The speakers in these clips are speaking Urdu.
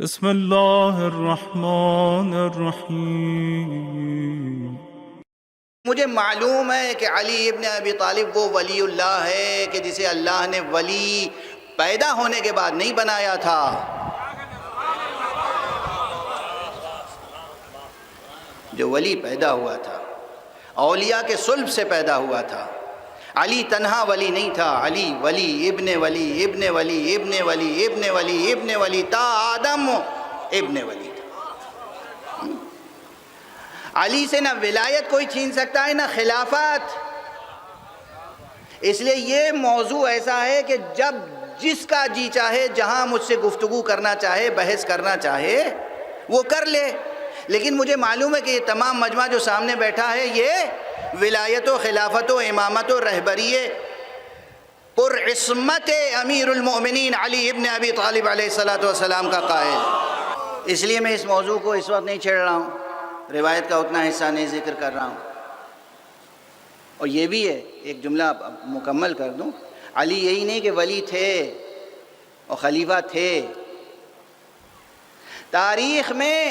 بسم اللہ الرحمن الرحیم۔ مجھے معلوم ہے کہ علی ابن ابی طالب وہ ولی اللہ ہے کہ جسے اللہ نے ولی پیدا ہونے کے بعد نہیں بنایا تھا، جو ولی پیدا ہوا تھا اولیاء کے صلب سے پیدا ہوا تھا۔ علی تنہا ولی نہیں تھا، علی ولی ابن ولی ابن ولی ابن ولی ابن ولی ابن ولی تا آدم ابن ولی تھا۔ علی سے نہ ولایت کوئی چھین سکتا ہے نہ خلافت۔ اس لیے یہ موضوع ایسا ہے کہ جب جس کا جی چاہے جہاں مجھ سے گفتگو کرنا چاہے، بحث کرنا چاہے وہ کر لے، لیکن مجھے معلوم ہے کہ یہ تمام مجمع جو سامنے بیٹھا ہے یہ ولایت و خلافت و امامت و رہبری پر عصمت امیر المؤمنین علی ابن ابی طالب علیہ السلام کا قائل۔ اس لیے میں اس موضوع کو اس وقت نہیں چھیڑ رہا ہوں، روایت کا اتنا حصہ نہیں ذکر کر رہا ہوں۔ اور یہ بھی ہے، ایک جملہ مکمل کر دوں، علی یہی نہیں کہ ولی تھے اور خلیفہ تھے، تاریخ میں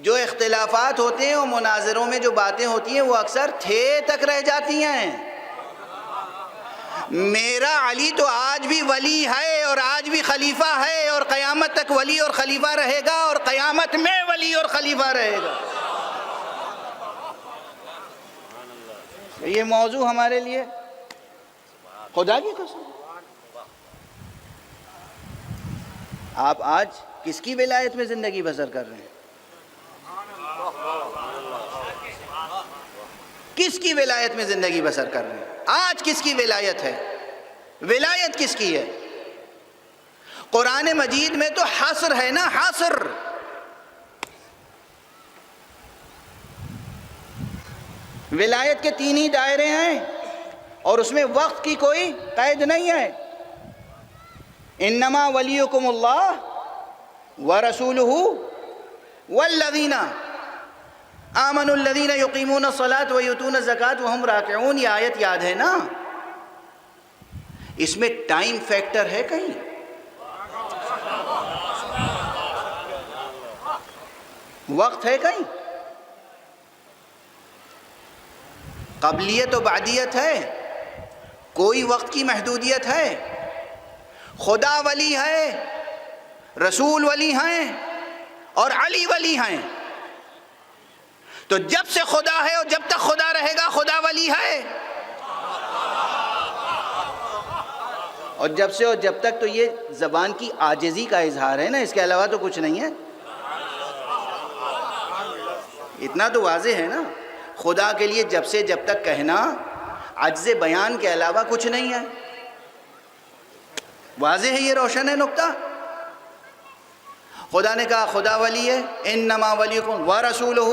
جو اختلافات ہوتے ہیں اور مناظروں میں جو باتیں ہوتی ہیں وہ اکثر تھے تک رہ جاتی ہیں۔ میرا علی تو آج بھی ولی ہے اور آج بھی خلیفہ ہے اور قیامت تک ولی اور خلیفہ رہے گا اور قیامت میں ولی اور خلیفہ رہے گا۔ یہ موضوع ہمارے لیے خدا کی قسم، آپ آج کس کی ولایت میں زندگی بسر کر رہے ہیں؟ کس کی ولایت میں زندگی بسر کر رہے ہیں؟ آج کس کی ولایت ہے؟ ولایت کس کی ہے؟ قرآن مجید میں تو حصر ہے نا، حصر۔ ولایت کے تین ہی دائرے ہیں اور اس میں وقت کی کوئی قید نہیں ہے۔ انما ولیکم اللہ ورسولہ والذین آمنوا الذین یقیمون الصلاۃ ویؤتون الزکاۃ وہم راکعون۔ یہ آیت یاد ہے نا؟ اس میں ٹائم فیکٹر ہے کہیں؟ وقت ہے کہیں؟ قبلیت و بعدیت ہے؟ کوئی وقت کی محدودیت ہے؟ خدا ولی ہے، رسول ولی ہیں اور علی ولی ہیں، تو جب سے خدا ہے اور جب تک خدا رہے گا خدا ولی ہے، اور جب سے اور جب تک تو یہ زبان کی عاجزی کا اظہار ہے نا، اس کے علاوہ تو کچھ نہیں ہے۔ اتنا تو واضح ہے نا، خدا کے لیے جب سے جب تک کہنا عجز بیان کے علاوہ کچھ نہیں ہے۔ واضح ہے، یہ روشن ہے نقطہ۔ خدا نے کہا خدا ولی ہے، انما ولیکم ورسولہ،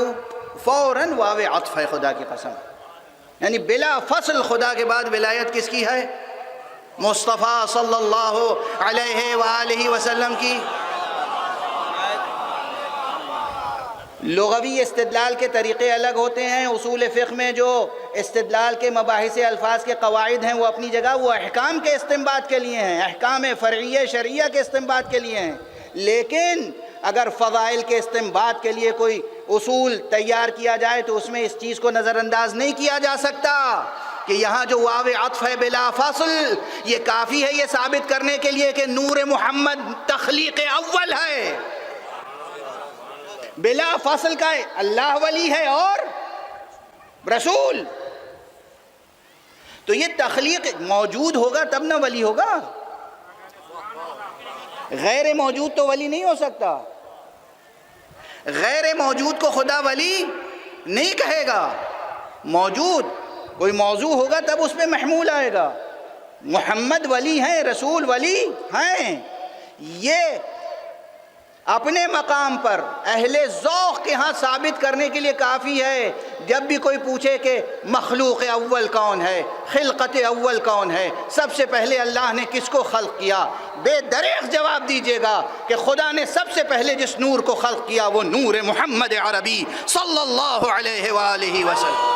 فوراً واو عطف ہے خدا کی قسم، یعنی بلا فصل خدا کے بعد ولایت کس کی ہے؟ مصطفیٰ صلی اللہ علیہ وآلہ وسلم کی۔ لغوی استدلال کے طریقے الگ ہوتے ہیں، اصول فقہ میں جو استدلال کے مباحث الفاظ کے قواعد ہیں وہ اپنی جگہ، وہ احکام کے استنباط کے لیے ہیں، احکام فرعیہ شرعیہ کے استنباط کے لیے ہیں، لیکن اگر فضائل کے استنباط کے لیے کوئی اصول تیار کیا جائے تو اس میں اس چیز کو نظر انداز نہیں کیا جا سکتا کہ یہاں جو واو عطف ہے بلا فصل، یہ کافی ہے یہ ثابت کرنے کے لیے کہ نور محمد تخلیق اول ہے۔ بلا فصل کا اللہ ولی ہے اور رسول، تو یہ تخلیق موجود ہوگا تب نہ ولی ہوگا، غیر موجود تو ولی نہیں ہو سکتا۔ غیر موجود کو خدا ولی نہیں کہے گا، موجود کوئی موضوع ہوگا تب اس پہ محمول آئے گا۔ محمد ولی ہیں، رسول ولی ہیں، یہ اپنے مقام پر اہل ذوق کے ہاں ثابت کرنے کے لیے کافی ہے۔ جب بھی کوئی پوچھے کہ مخلوق اول کون ہے، خلقت اول کون ہے، سب سے پہلے اللہ نے کس کو خلق کیا، بے دریغ جواب دیجیے گا کہ خدا نے سب سے پہلے جس نور کو خلق کیا وہ نور محمد عربی صلی اللہ علیہ وآلہ وسلم۔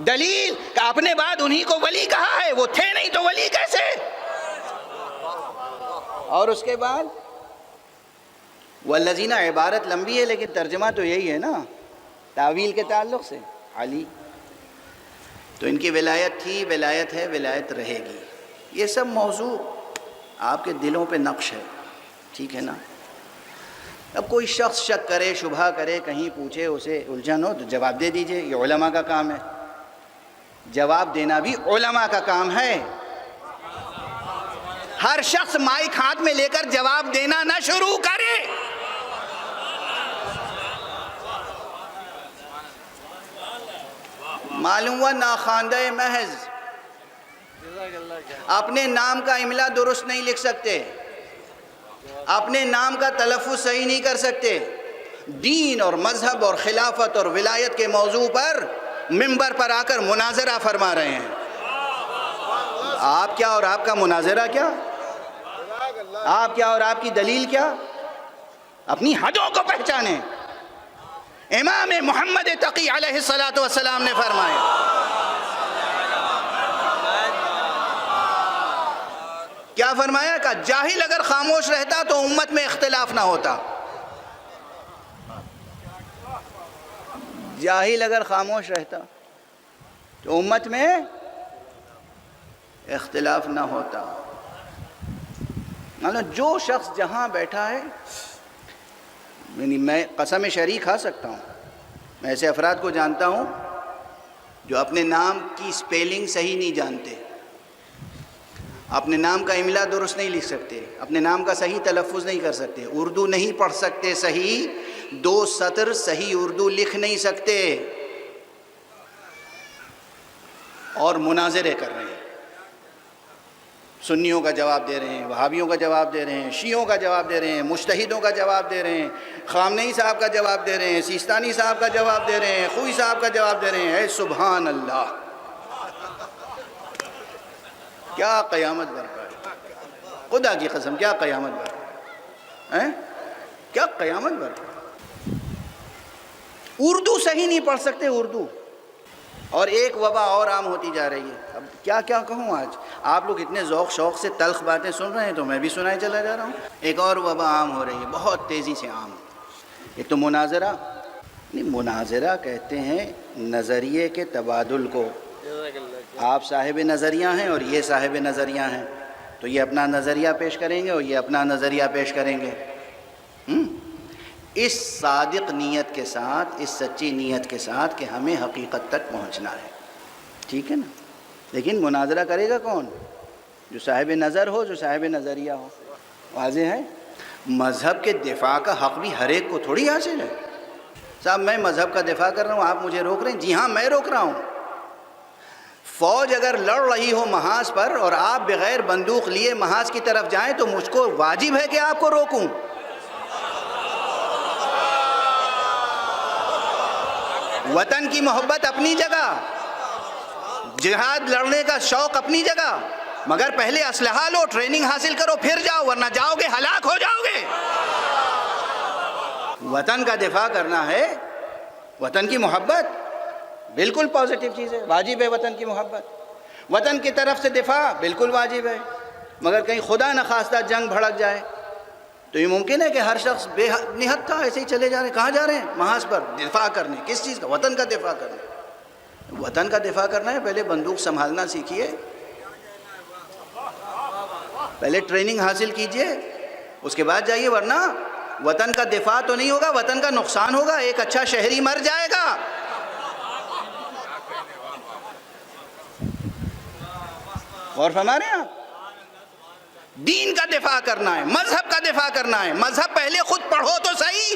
دلیل کہ اپنے بعد انہی کو ولی کہا ہے، وہ تھے نہیں تو ولی کیسے؟ اور اس کے بعد والذین، عبارت لمبی ہے لیکن ترجمہ تو یہی ہے نا تعویل کے تعلق سے، علی، تو ان کی ولایت تھی، ولایت ہے، ولایت رہے گی. یہ سب موضوع آپ کے دلوں پہ نقش ہے، ٹھیک ہے نا. اب کوئی شخص شک کرے، شبہ کرے، کہیں پوچھے، اسے الجھن ہو تو جواب دے دیجئے، یہ علماء کا کام ہے. جواب دینا بھی علماء کا کام ہے. ہر شخص مائک ہاتھ میں لے کر جواب دینا نہ شروع کرے. معلوم ہوا ناخواندہ محض، اپنے نام کا املا درست نہیں لکھ سکتے، اپنے نام کا تلفظ صحیح نہیں کر سکتے، دین اور مذہب اور خلافت اور ولایت کے موضوع پر منبر پر آ کر مناظرہ فرما رہے ہیں. آپ کیا اور آپ کا مناظرہ کیا؟ آپ کیا اور آپ کی دلیل کیا؟ اپنی حدوں کو پہچانیں. امام محمد تقی علیہ السلام نے فرمایا، کیا فرمایا؟ کہ جاہل اگر خاموش رہتا تو امت میں اختلاف نہ ہوتا. جاہل اگر خاموش رہتا تو امت میں اختلاف نہ ہوتا. مطلب جو شخص جہاں بیٹھا ہے، یعنی میں قسم شریک کھا سکتا ہوں، میں ایسے افراد کو جانتا ہوں جو اپنے نام کی سپیلنگ صحیح نہیں جانتے، اپنے نام کا املا درست نہیں لکھ سکتے، اپنے نام کا صحیح تلفظ نہیں کر سکتے، اردو نہیں پڑھ سکتے صحیح، 2 سطر صحیح اردو لکھ نہیں سکتے، اور مناظرے کر رہے ہیں. سنیوں کا جواب دے رہے ہیں، وہابیوں کا جواب دے رہے ہیں، شیعوں کا جواب دے رہے ہیں، مجتہدوں کا جواب دے رہے ہیں، خامنئی صاحب کا جواب دے رہے ہیں، سیستانی صاحب کا جواب دے رہے ہیں، خوئی صاحب کا جواب دے رہے ہیں. اے سبحان اللہ، کیا قیامت برپا ہے. خدا کی قسم، کیا قیامت برپا ہے، کیا قیامت برپا. اردو صحیح نہیں پڑھ سکتے، اردو. اور ایک وبا اور عام ہوتی جا رہی ہے. اب کیا کہوں، آج آپ لوگ اتنے ذوق شوق سے تلخ باتیں سن رہے ہیں تو میں بھی سنائے چلا جا رہا ہوں. ایک اور وبا عام ہو رہی ہے، بہت تیزی سے عام. ایک تو مناظرہ، مناظرہ کہتے ہیں نظریے کے تبادل کو. آپ صاحب نظریہ ہیں اور یہ صاحب نظریہ ہیں، تو یہ اپنا نظریہ پیش کریں گے اور یہ اپنا نظریہ پیش کریں گے. اس صادق نیت کے ساتھ، اس سچی نیت کے ساتھ کہ ہمیں حقیقت تک پہنچنا ہے، ٹھیک ہے نا. لیکن مناظرہ کرے گا کون؟ جو صاحب نظر ہو، جو صاحب نظریہ ہو. واضح ہے، مذہب کے دفاع کا حق بھی ہر ایک کو تھوڑی حاصل ہے. صاحب میں مذہب کا دفاع کر رہا ہوں، آپ مجھے روک رہے ہیں. جی ہاں، میں روک رہا ہوں. فوج اگر لڑ رہی ہو محاذ پر اور آپ بغیر بندوق لیے محاذ کی طرف جائیں تو مجھ کو واجب ہے کہ آپ کو روکوں. وطن کی محبت اپنی جگہ، جہاد لڑنے کا شوق اپنی جگہ، مگر پہلے اسلحہ لو، ٹریننگ حاصل کرو، پھر جاؤ، ورنہ جاؤ گے ہلاک ہو جاؤ گے. وطن کا دفاع کرنا ہے، وطن کی محبت بالکل پازیٹیو چیز ہے، واجب ہے. وطن کی محبت، وطن کی طرف سے دفاع بالکل واجب ہے. مگر کہیں خدا نخواستہ جنگ بھڑک جائے تو یہ ممکن ہے کہ ہر شخص بے نہت تھا ایسے ہی چلے جا رہے ہیں. کہاں جا رہے ہیں؟ محاذ پر دفاع کرنے. کس چیز کا؟ وطن کا دفاع کرنے. وطن کا دفاع کرنا ہے، پہلے بندوق سنبھالنا سیکھیے، پہلے ٹریننگ حاصل کیجئے، اس کے بعد جائیے. ورنہ وطن کا دفاع تو نہیں ہوگا، وطن کا نقصان ہوگا. ایک اچھا شہری مر جائے گا. اور فرما رہے ہیں آپ، دین کا دفاع کرنا ہے، مذہب کا دفاع کرنا ہے. مذہب پہلے خود پڑھو تو صحیح،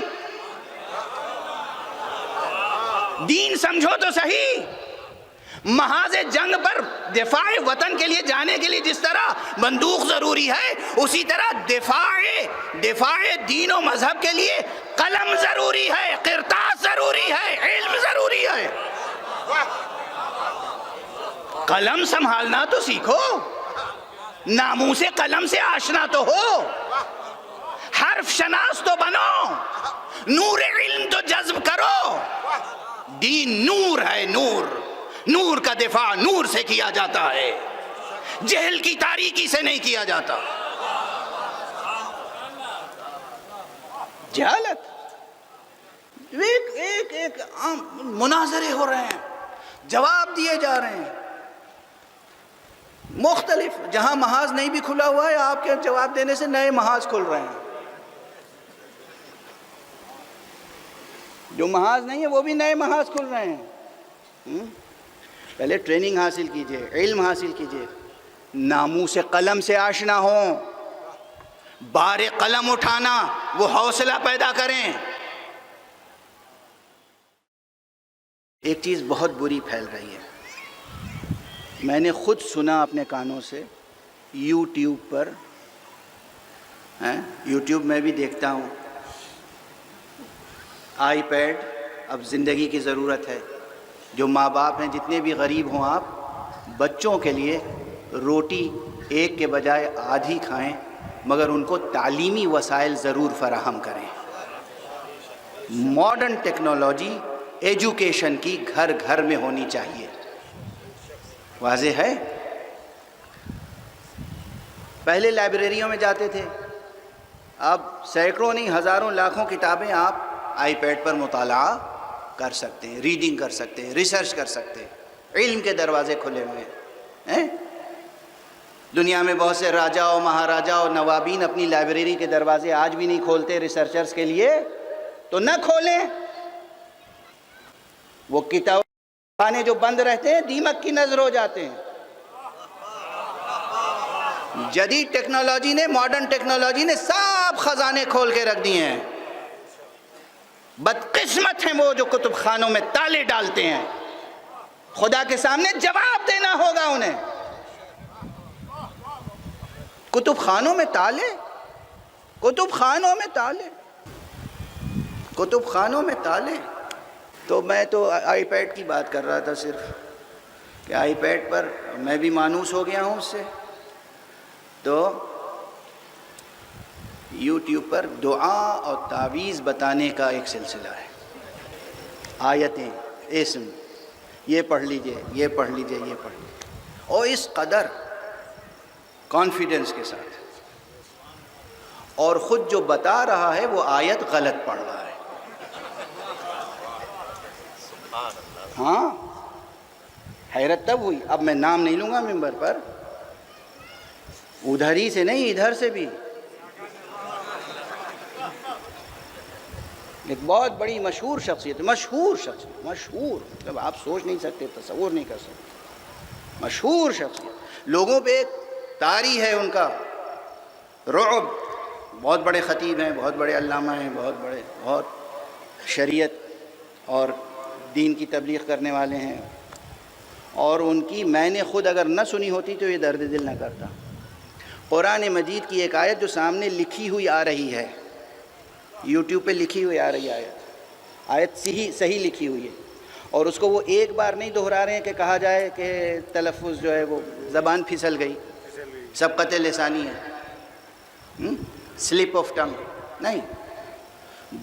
دین سمجھو تو صحیح. محاذ جنگ پر دفاع وطن کے لیے جانے کے لیے جس طرح بندوق ضروری ہے، اسی طرح دفاع دین و مذہب کے لیے قلم ضروری ہے، قرطاس ضروری ہے، علم ضروری ہے. قلم سنبھالنا تو سیکھو، ناموس قلم سے آشنا تو ہو، حرف شناس تو بنو، نور علم تو جذب کرو. دین نور ہے، نور کا دفاع نور سے کیا جاتا ہے، جہل کی تاریکی سے نہیں کیا جاتا. جہالت. ایک مناظرے ہو رہے ہیں, جواب دیے جا رہے ہیں مختلف. جہاں محاذ نہیں بھی کھلا ہوا ہے, آپ کے جواب دینے سے نئے محاذ کھل رہے ہیں. جو محاذ نہیں ہے وہ بھی نئے محاذ کھل رہے ہیں. پہلے ٹریننگ حاصل کیجئے, علم حاصل کیجئے, ناموس قلم سے آشنا ہوں, بار قلم اٹھانا وہ حوصلہ پیدا کریں. ایک چیز بہت بری پھیل رہی ہے, میں نے خود سنا اپنے کانوں سے یوٹیوب پر. یوٹیوب میں بھی دیکھتا ہوں. آئی پیڈ اب زندگی کی ضرورت ہے. جو ماں باپ ہیں جتنے بھی غریب ہوں آپ, بچوں کے لیے روٹی ایک کے بجائے آدھی کھائیں, مگر ان کو تعلیمی وسائل ضرور فراہم کریں. ماڈرن ٹیکنالوجی ایجوکیشن کی گھر گھر میں ہونی چاہیے. واضح ہے. پہلے لائبریریوں میں جاتے تھے, اب سینکڑوں نہیں ہزاروں لاکھوں کتابیں آپ آئی پیڈ پر مطالعہ کر سکتے ہیں, ریڈنگ کر سکتے ہیں, ریسرچ کر سکتے ہیں. علم کے دروازے کھلے ہوئے ہیں. دنیا میں بہت سے راجا اور مہاراجا اور نوابین اپنی لائبریری کے دروازے آج بھی نہیں کھولتے ریسرچرز کے لیے, تو نہ کھولیں. وہ کتاب خانے جو بند رہتے ہیں دیمک کی نظر ہو جاتے ہیں. جدید ٹیکنالوجی نے, ماڈرن ٹیکنالوجی نے سب خزانے کھول کے رکھ دیے ہیں. بدقسمت ہیں وہ جو کتب خانوں میں تالے ڈالتے ہیں. خدا کے سامنے جواب دینا ہوگا انہیں. کتب خانوں میں تالے, کتب خانوں میں تالے, کتب خانوں میں تالے. تو میں تو آئی پیڈ کی بات کر رہا تھا صرف, کہ آئی پیڈ پر میں بھی مانوس ہو گیا ہوں اس سے. تو یوٹیوب پر دعا اور تعویذ بتانے کا ایک سلسلہ ہے. آیتیں, اسم, یہ پڑھ لیجئے, یہ پڑھ لیجئے, یہ پڑھ لیجئے, اور اس قدر کانفیڈنس کے ساتھ, اور خود جو بتا رہا ہے وہ آیت غلط پڑھ رہا ہے. ہاں, حیرت تب ہوئی. اب میں نام نہیں لوں گا ممبر پر, ادھر ہی سے نہیں ادھر سے بھی. ایک بہت بڑی مشہور شخصیت, مشہور شخصیت, مشہور مطلب آپ سوچ نہیں سکتے, تصور نہیں کر سکتے, مشہور شخصیت. لوگوں پہ ایک طاری ہے ان کا رعب. بہت بڑے خطیب ہیں, بہت بڑے علامہ ہیں, بہت شریعت اور دین کی تبلیغ کرنے والے ہیں, اور ان کی میں نے خود اگر نہ سنی ہوتی تو یہ درد دل نہ کرتا. قرآن مجید کی ایک آیت جو سامنے لکھی ہوئی آ رہی ہے, یوٹیوب پہ لکھی ہوئی آ رہی آیت صحیح لکھی ہوئی ہے, اور اس کو وہ ایک بار نہیں دہرا رہے ہیں کہ کہا جائے کہ تلفظ جو ہے وہ زبان پھسل گئی, سبقت لسانی ہے, سلپ آف ٹنگ نہیں.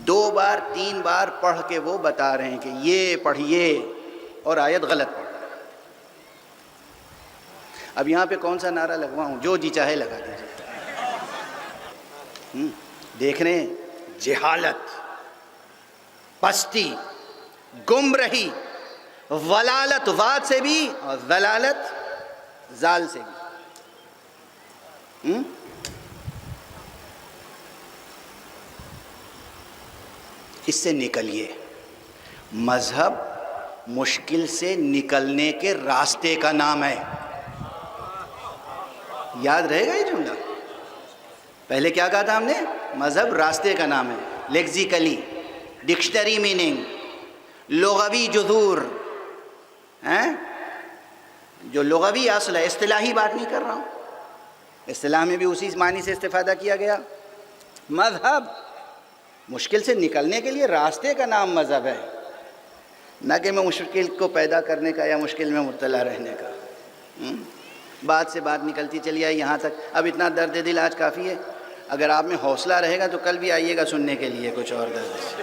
2 بار 3 بار پڑھ کے وہ بتا رہے ہیں کہ یہ پڑھیے, اور آیت غلط پڑھ. اب یہاں پہ کون سا نعرہ لگواؤں, جو جی چاہے لگا دیجیے. دیکھ رہے ہیں جہالت, پستی, گمرہی, ولالت واد سے بھی اور ضلالت زال سے بھی. اس سے نکلیے. مذہب مشکل سے نکلنے کے راستے کا نام ہے. یاد رہے گا یہ جملہ. پہلے کیا کہا تھا ہم نے, مذہب راستے کا نام ہے. لیکزیکلی, ڈکشنری میننگ, لغوی جذور, جو لغوی اصل ہے, اصطلاحی بات نہیں کر رہا ہوں. اصطلاح میں بھی اسی معنی سے استفادہ کیا گیا. مذہب مشکل سے نکلنے کے لیے راستے کا نام مذہب ہے, نہ کہ میں مشکل کو پیدا کرنے کا یا مشکل میں مبتلا رہنے کا. بات سے بات نکلتی چلی آئی یہاں تک. اب اتنا درد دل آج کافی ہے. اگر آپ میں حوصلہ رہے گا تو کل بھی آئیے گا سننے کے لیے کچھ اور درد.